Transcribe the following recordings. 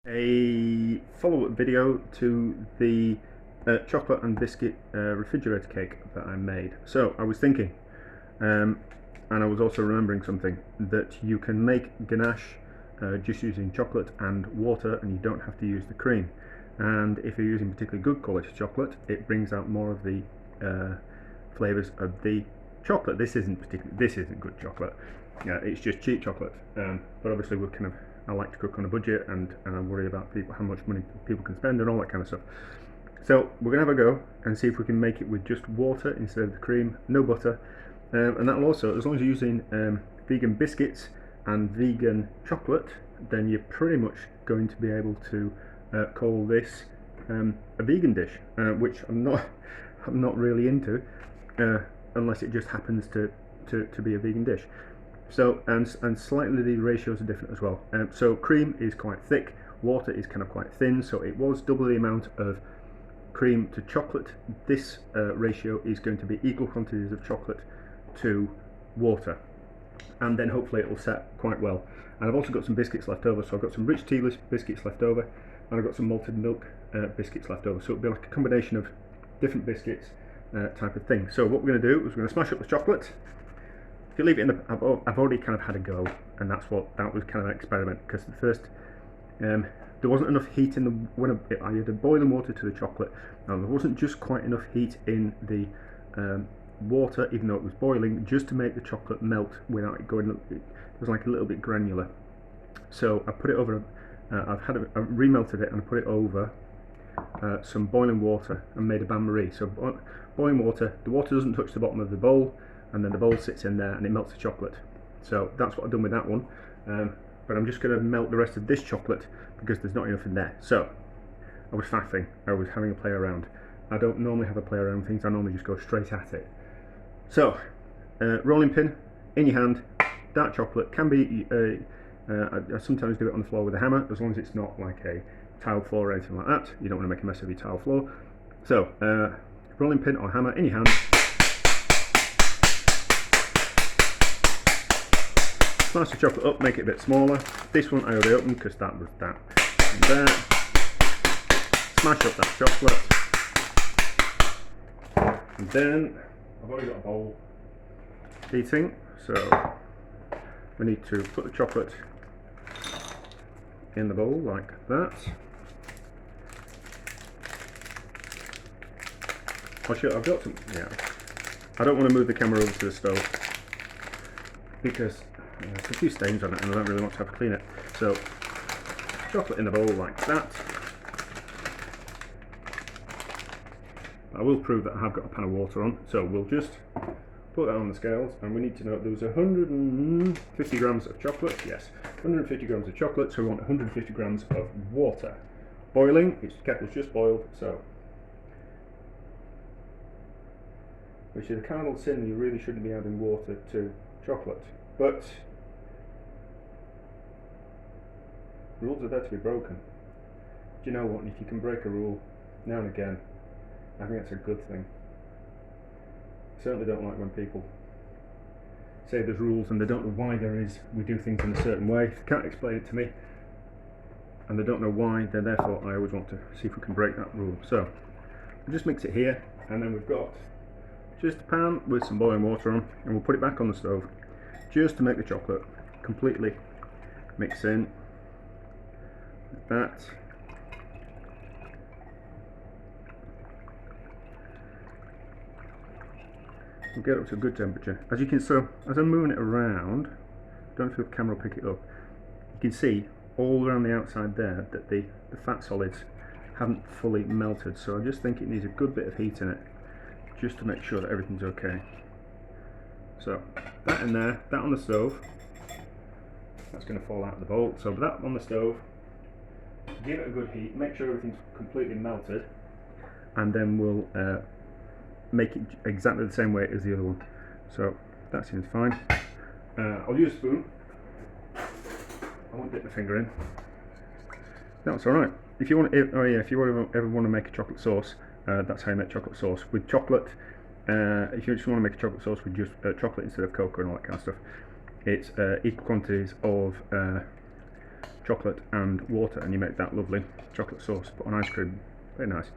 A follow-up video to the chocolate and biscuit refrigerator cake that I made. So I was thinking, and I was also remembering something, that you can make ganache just using chocolate and water, and you don't have to use the cream. And if you're using particularly good quality chocolate, it brings out more of the flavours of the chocolate. This isn't good chocolate. It's just cheap chocolate. But obviously I like to cook on a budget, and I worry about how much money people can spend and all that kind of stuff. So we're going to have a go and see if we can make it with just water instead of the cream, no butter, and that'll also, as long as you're using vegan biscuits and vegan chocolate, then you're pretty much going to be able to call this a vegan dish, which I'm not really into, unless it just happens to be a vegan dish. So and slightly the ratios are different as well. So cream is quite thick, water is kind of quite thin, so it was double the amount of cream to chocolate. This ratio is going to be equal quantities of chocolate to water, and then hopefully it will set quite well. And I've also got some biscuits left over, so I've got some Rich Tea Biscuits left over, and I've got some malted milk biscuits left over, so it'll be like a combination of different biscuits type of thing. So what we're going to do is we're going to smash up the chocolate. If you leave it in the, I've already kind of had a go, and that was kind of an experiment, because at first there wasn't enough heat in the, when I had boiling water to the chocolate, and there wasn't just quite enough heat in the water, even though it was boiling, just to make the chocolate melt without it going, it was like a little bit granular. So I put it over, I remelted it and I put it over some boiling water and made a bain-marie. So boiling water, the water doesn't touch the bottom of the bowl, and then the bowl sits in there and it melts the chocolate. So that's what I've done with that one, but I'm just going to melt the rest of this chocolate because there's not enough in there. So I was faffing, I was having a play around. I don't normally have a play around things, I normally just go straight at it. So rolling pin in your hand, dark chocolate can be, I sometimes do it on the floor with a hammer, as long as it's not like a tile floor or anything like that. You don't want to make a mess of your tile floor. So rolling pin or hammer in your hand. Slice the chocolate up, make it a bit smaller. This one I already opened because that was that. And there. Smash up that chocolate. And then I've already got a bowl heating, so we need to put the chocolate in the bowl like that. Oh shit, I've got some, yeah. I don't want to move the camera over to the stove because there's a few stains on it and I don't really want to have to clean it. So chocolate in the bowl like that. I will prove that I have got a pan of water on, so we'll just put that on the scales, and we need to know there was 150 grams of chocolate. Yes, 150 grams of chocolate, so we want 150 grams of water. Boiling, the kettle's just boiled, so, which is a cardinal sin. You really shouldn't be adding water to chocolate, but rules are there to be broken. Do you know what? If you can break a rule now and again, I think that's a good thing. I certainly don't like when people say there's rules and they don't know why we do things in a certain way. If they can't explain it to me and they don't know why, then therefore I always want to see if we can break that rule. So we'll just mix it here, and then we've got just a pan with some boiling water on, and we'll put it back on the stove just to make the chocolate completely mix in like that. We'll get it up to a good temperature. As you can see, as I'm moving it around, don't know if the camera will pick it up, you can see all around the outside there that the fat solids haven't fully melted, so I just think it needs a good bit of heat in it just to make sure that everything's okay. So that in there, that on the stove, that's going to fall out of the bowl, so that on the stove, give it a good heat, make sure everything's completely melted, and then we'll make it exactly the same way as the other one. So that seems fine. I'll use a spoon. I won't dip my finger in. That's alright. If you want, if you ever want to make a chocolate sauce, that's how you make chocolate sauce with chocolate. If you just want to make a chocolate sauce with just chocolate instead of cocoa and all that kind of stuff, it's equal quantities of chocolate and water, and you make that lovely chocolate sauce. Put on ice cream, very nice.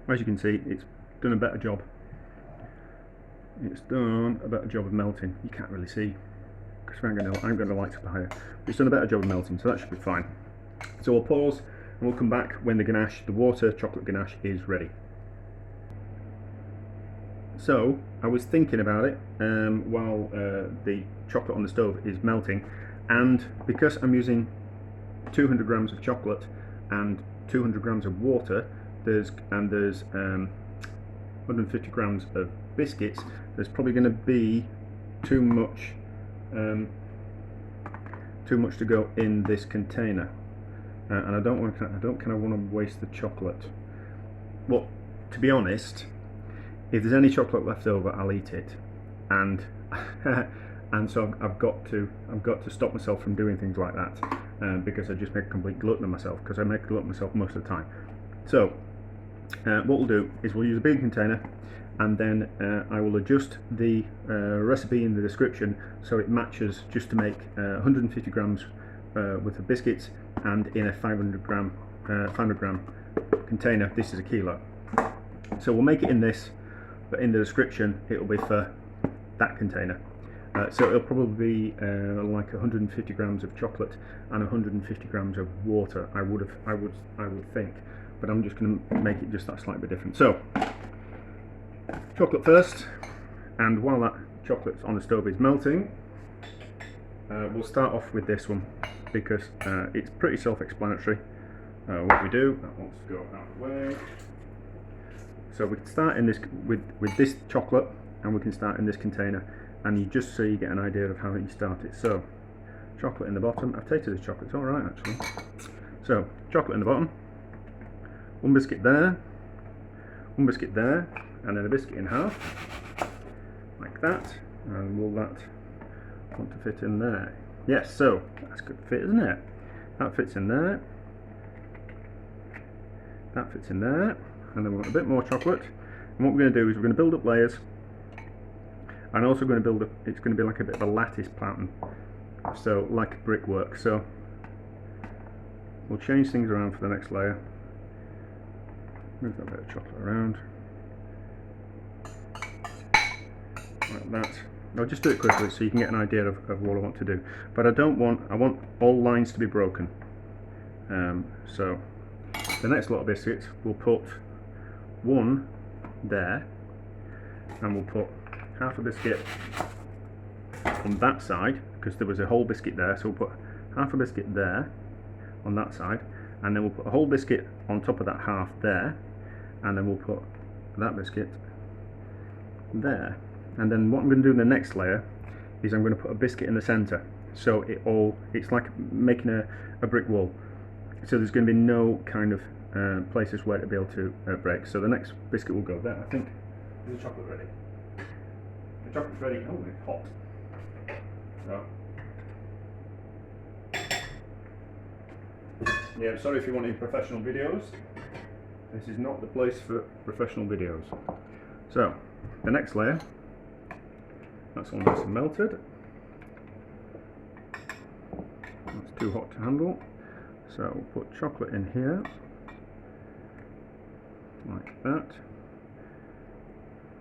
As you can see, it's done a better job. It's done a better job of melting. You can't really see because I'm going to light it higher. But it's done a better job of melting, so that should be fine. So we'll pause and we'll come back when the ganache, the water chocolate ganache, is ready. So I was thinking about it while the chocolate on the stove is melting, and because I'm using 200 grams of chocolate and 200 grams of water, there's 150 grams of biscuits. There's probably going to be too much to go in this container, and I don't kind of want to waste the chocolate. Well, to be honest, if there's any chocolate left over, I'll eat it, and and so I've got to stop myself from doing things like that, because I just make a complete glutton of myself, because I make a glutton of myself most of the time. So what we'll do is we'll use a big container, and then I will adjust the recipe in the description so it matches, just to make 150 grams worth of biscuits, and in a 500 gram container. This is a kilo, so we'll make it in this, but in the description it will be for that container. So it'll probably be like 150 grams of chocolate and 150 grams of water, I would think, but I'm just going to make it just that slightly different. So chocolate first, and while that chocolate on the stove is melting, we'll start off with this one, because it's pretty self-explanatory what we do. That wants to go out of the way. So we can start in this with this chocolate, and we can start in this container, and you just so you get an idea of how you start it. So chocolate in the bottom. I've tasted this chocolate, it's alright actually. So chocolate in the bottom, one biscuit there, one biscuit there, and then a biscuit in half, like that. And will that want to fit in there? Yes, so that's a good fit, isn't it? That fits in there, that fits in there, and then we want a bit more chocolate. And what we're going to do is we're going to build up layers, and also going to build up, it's going to be like a bit of a lattice pattern, so like brickwork. So we'll change things around for the next layer, move that bit of chocolate around like that. I'll just do it quickly so you can get an idea of what I want to do, but I want all lines to be broken. So the next lot of biscuits, we'll put one there, and we'll put half a biscuit on that side, because there was a whole biscuit there, so we'll put half a biscuit there on that side, and then we'll put a whole biscuit on top of that half there, and then we'll put that biscuit there. And then what I'm going to do in the next layer is I'm going to put a biscuit in the center, so it's like making a brick wall, so there's going to be no kind of places where to be able to break. So the next biscuit will go there. I think, is the chocolate ready? The chocolate's ready. Oh, it's hot. So yeah, sorry if you want any professional videos. This is not the place for professional videos. So the next layer, that's all nice and melted. That's too hot to handle. So we'll put chocolate in here, like that.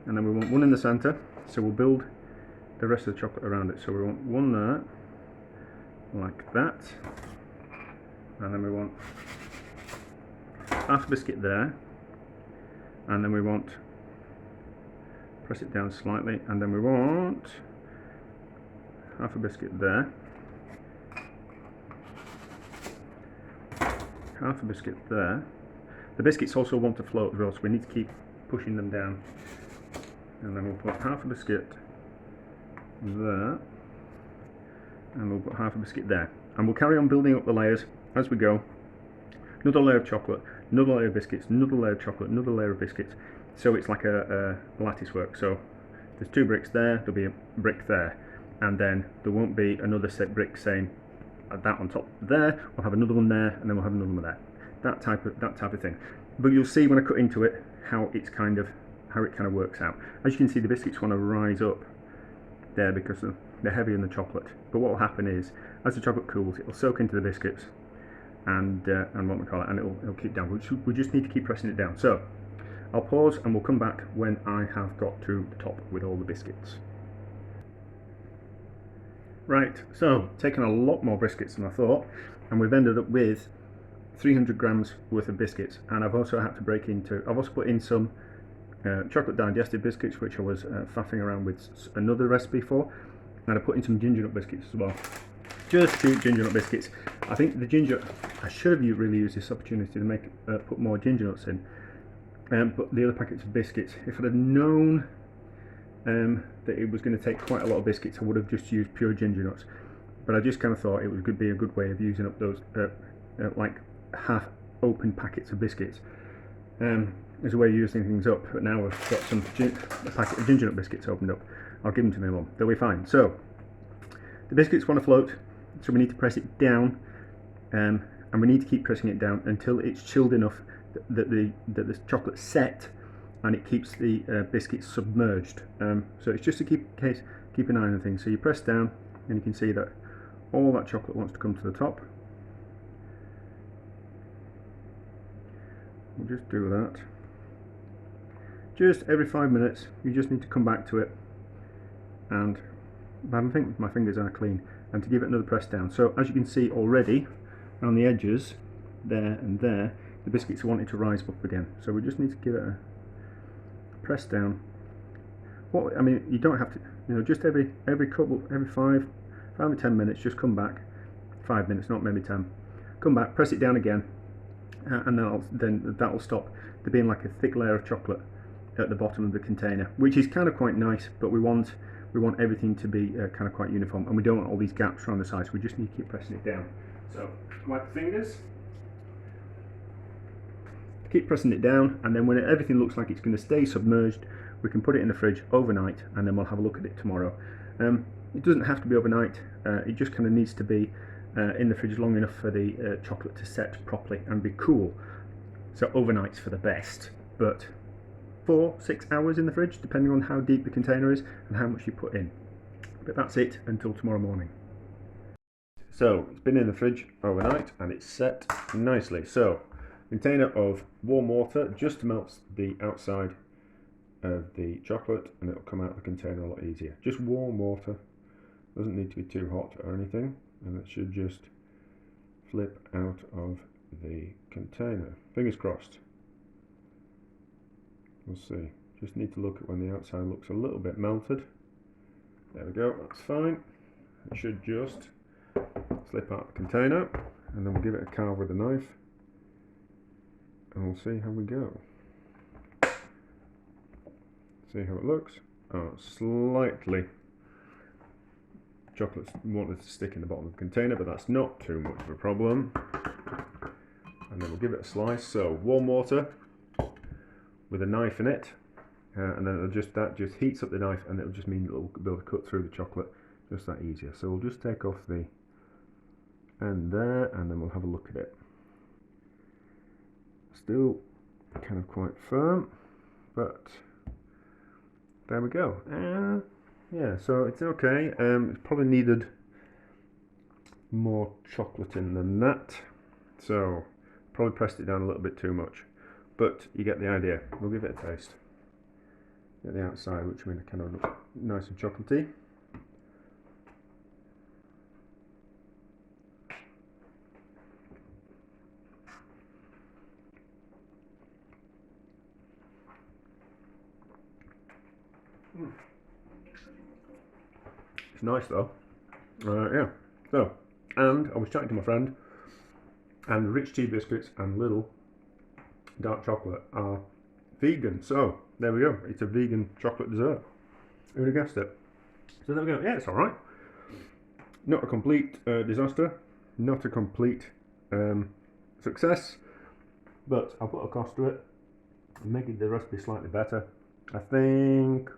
And then we want one in the centre, so we'll build the rest of the chocolate around it. So we want one there, like that. And then we want half a biscuit there. And then we want, press it down slightly, and then we want half a biscuit there, half a biscuit there. The biscuits also want to float as well, so we need to keep pushing them down. And then we'll put half a biscuit there, and we'll put half a biscuit there. And we'll carry on building up the layers as we go. Another layer of chocolate, another layer of biscuits, another layer of chocolate, another layer of biscuits. So it's like a lattice work. So there's two bricks there, there'll be a brick there, and then there won't be another set brick saying that on top there. We'll have another one there, and then we'll have another one there. That type of thing. But you'll see when I cut into it how it kind of works out. As you can see, the biscuits want to rise up there because they're heavier than the chocolate. But what will happen is, as the chocolate cools, it will soak into the biscuits, and what we call it, and it'll keep down. We just need to keep pressing it down. So I'll pause and we'll come back when I have got to the top with all the biscuits. Right, so taken a lot more biscuits than I thought, and we've ended up with 300 grams worth of biscuits. And I've also had to I've also put in some chocolate digestive biscuits, which I was faffing around with another recipe for, and I put in some ginger nut biscuits as well. Just cheap ginger nut biscuits. I think the ginger, I should have really used this opportunity to make put more ginger nuts in, but the other packets of biscuits, if I'd have known that it was going to take quite a lot of biscuits, I would have just used pure ginger nuts. But I just kind of thought it would be a good way of using up those like half open packets of biscuits as a way of using things up. But now I've got a packet of ginger nut biscuits opened up. I'll give them to my mum. They'll be fine. So the biscuits want to float, so we need to press it down, and we need to keep pressing it down until it's chilled enough that the chocolate's set, and it keeps the biscuits submerged. So it's just to keep an eye on things. So you press down, and you can see that all that chocolate wants to come to the top. We'll just do that. Just every 5 minutes, you just need to come back to it, and I think my fingers are clean, and to give it another press down. So as you can see already, on the edges, there and there, the biscuits are wanting to rise up again. So we just need to give it a press down. I mean, you don't have to, just every 5 or 10 minutes, just come back. 5 minutes, not maybe 10. Come back, press it down again, and then that'll stop there being like a thick layer of chocolate at the bottom of the container, which is kind of quite nice. But we want everything to be kind of quite uniform, and we don't want all these gaps around the sides. We just need to keep pressing it down. So wipe the fingers, keep pressing it down, and then when everything looks like it's going to stay submerged, we can put it in the fridge overnight, and then we'll have a look at it tomorrow. It doesn't have to be overnight. It just kind of needs to be in the fridge long enough for the chocolate to set properly and be cool. So overnight's for the best, but 4-6 hours in the fridge, depending on how deep the container is and how much you put in. But that's it until tomorrow morning. So it's been in the fridge overnight and it's set nicely. So container of warm water just to melt the outside of the chocolate, and it'll come out of the container a lot easier. Just warm water, doesn't need to be too hot or anything, and it should just flip out of the container. Fingers crossed. We'll see. Just need to look at when the outside looks a little bit melted. There we go, that's fine. It should just slip out the container, and then we'll give it a carve with a knife, and we'll see how we go. See how it looks. Oh, slightly chocolate's wanted to stick in the bottom of the container, but that's not too much of a problem. And then we'll give it a slice. So warm water with a knife in it, and then that just heats up the knife, and it'll just mean it'll be able to cut through the chocolate just that easier. So we'll just take off the end there, and then we'll have a look at it. Still kind of quite firm, but there we go. Yeah, so it's okay. It's probably needed more chocolate in than that, so probably pressed it down a little bit too much, but you get the idea. We'll give it a taste. Get the outside, which means it kind of looks nice and chocolatey. It's nice though. Yeah. So, and I was chatting to my friend, and Rich Tea Biscuits and Little Dark Chocolate are vegan. So there we go. It's a vegan chocolate dessert. Who'd have guessed it? So there we go. Yeah, it's all right. Not a complete disaster. Not a complete success. But I'll put a cost to it, making the recipe slightly better. I think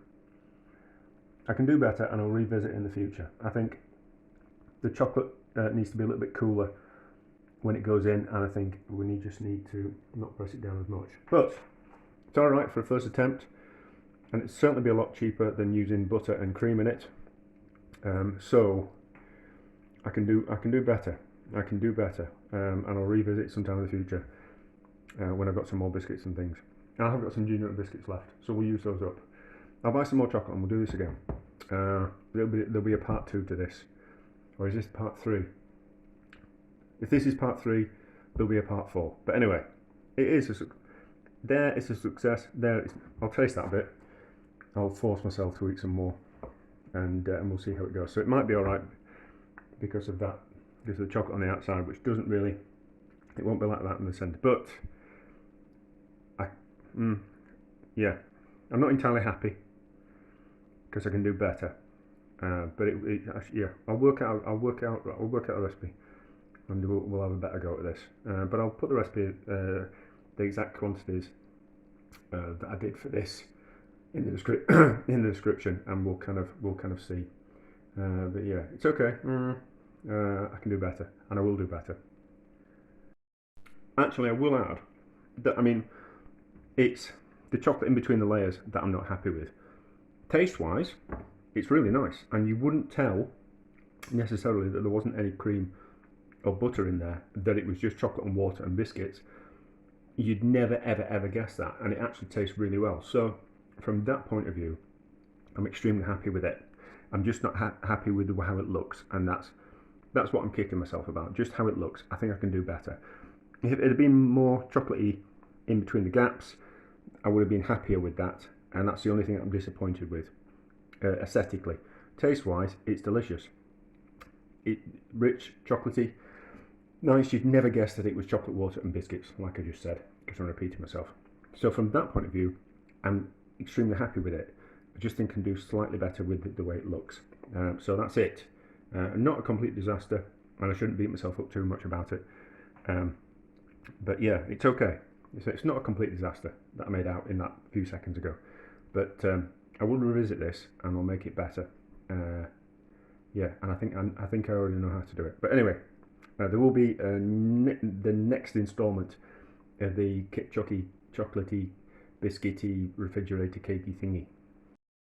I can do better, and I'll revisit in the future. I think the chocolate needs to be a little bit cooler when it goes in, and I think we just need to not press it down as much. But it's all right for a first attempt, and it's certainly be a lot cheaper than using butter and cream in it. So I can do better. I can do better. and I'll revisit sometime in the future when I've got some more biscuits and things. And I have got some junior biscuits left, so we'll use those up. I'll buy some more chocolate and we'll do this again. There'll be a part 2 to this, or is this part 3? If this is part 3, there'll be a part 4. But anyway, it's a success. I'll taste that a bit. I'll force myself to eat some more, and we'll see how it goes. So it might be all right because of that, because of the chocolate on the outside, which doesn't really, it won't be like that in the centre. But yeah, I'm not entirely happy because I can do better. But yeah, I'll work out a recipe, and we'll have a better go at this. But I'll put the recipe, the exact quantities that I did for this in the description, and we'll kind of see. But yeah, it's okay. I can do better, and I will do better. Actually, I will add that, I mean, it's the chocolate in between the layers that I'm not happy with. Taste-wise, it's really nice, and you wouldn't tell necessarily that there wasn't any cream or butter in there, that it was just chocolate and water and biscuits. You'd never ever guess that, and it actually tastes really well. So from that point of view, I'm extremely happy with it. I'm just not happy with how it looks, and that's what I'm kicking myself about, just how it looks. I think I can do better. If it had been more chocolatey in between the gaps, I would have been happier with that, and that's the only thing I'm disappointed with aesthetically. Taste-wise, it's delicious. Rich, chocolatey, nice. You'd never guess that it was chocolate water and biscuits, like I just said, because I'm repeating myself. So from that point of view, I'm extremely happy with it. I just think I can do slightly better with the way it looks. So that's it. Not a complete disaster, and I shouldn't beat myself up too much about it. But yeah, it's okay. It's not a complete disaster that I made out in that few seconds ago. But I will revisit this and I'll make it better. Yeah, and I think I already know how to do it. But anyway, there will be the next instalment of the chocolatey, biscuity, refrigerator cakey thingy.